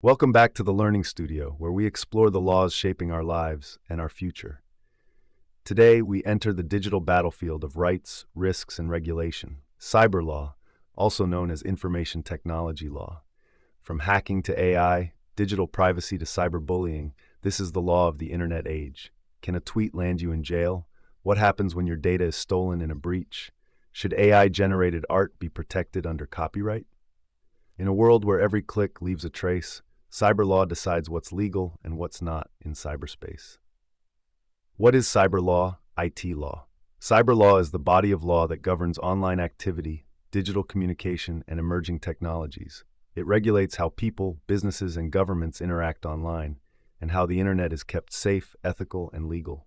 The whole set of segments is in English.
Welcome back to the Learning Studio, where we explore the laws shaping our lives and our future. Today, we enter the digital battlefield of rights, risks, and regulation. Cyber law, also known as information technology law. From hacking to AI, digital privacy to cyberbullying, this is the law of the internet age. Can a tweet land you in jail? What happens when your data is stolen in a breach? Should AI-generated art be protected under copyright? In a world where every click leaves a trace, cyber law decides what's legal and what's not in cyberspace. What is cyber law? IT law. Cyber law is the body of law that governs online activity, digital communication, and emerging technologies. It regulates how people, businesses, and governments interact online, and how the internet is kept safe, ethical, and legal.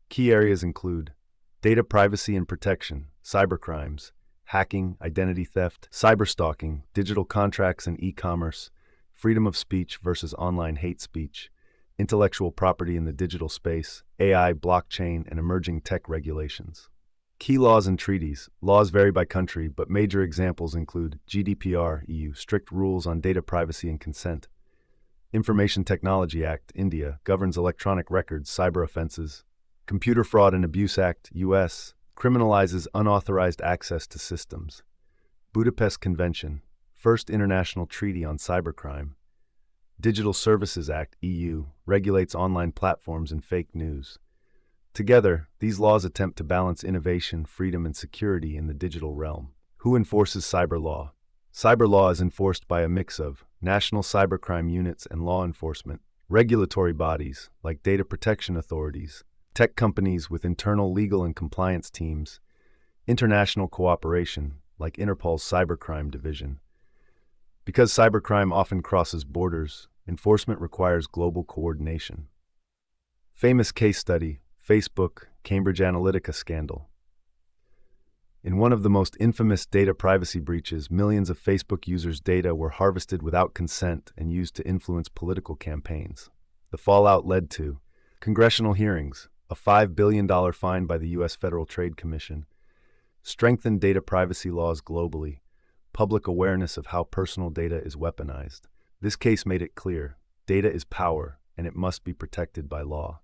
Key areas include data privacy and protection, cybercrimes, hacking, identity theft, cyberstalking, digital contracts and e-commerce, freedom of speech versus online hate speech, intellectual property in the digital space, AI, blockchain, and emerging tech regulations. Key laws and treaties. Laws vary by country, but major examples include GDPR, EU, strict rules on data privacy and consent. Information Technology Act, India, governs electronic records, cyber offenses. Computer Fraud and Abuse Act, US, criminalizes unauthorized access to systems. Budapest Convention, first international treaty on cybercrime. Digital Services Act, EU, regulates online platforms and fake news. Together, these laws attempt to balance innovation, freedom, and security in the digital realm. Who enforces cyber law? Cyber law is enforced by a mix of national cybercrime units and law enforcement, regulatory bodies like data protection authorities, tech companies with internal legal and compliance teams, international cooperation like Interpol's cybercrime division. Because cybercrime often crosses borders, enforcement requires global coordination. Famous case study, Facebook, Cambridge Analytica scandal. In one of the most infamous data privacy breaches, millions of Facebook users' data were harvested without consent and used to influence political campaigns. The fallout led to congressional hearings, a $5 billion fine by the U.S. Federal Trade Commission, strengthened data privacy laws globally, public awareness of how personal data is weaponized. This case made it clear, data is power, and it must be protected by law.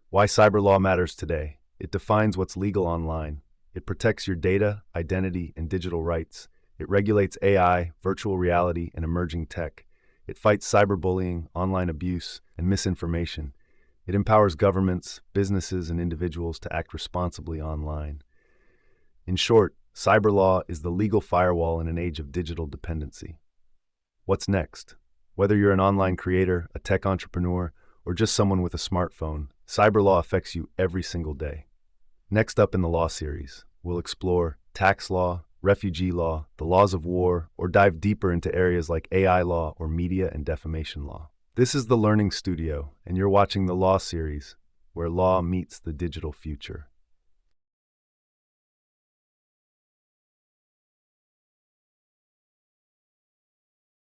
Why cyber law matters today. It defines what's legal online. It protects your data, identity, and digital rights. It regulates AI, virtual reality, and emerging tech. It fights cyberbullying, online abuse, and misinformation. It empowers governments, businesses, and individuals to act responsibly online. In short, cyber law is the legal firewall in an age of digital dependency. What's next? Whether you're an online creator, a tech entrepreneur, or just someone with a smartphone, cyber law affects you every single day. Next up in the law series, we'll explore tax law, refugee law, the laws of war, or dive deeper into areas like AI law or media and defamation law. This is the Learning Studio, and you're watching the Law series, where law meets the digital future.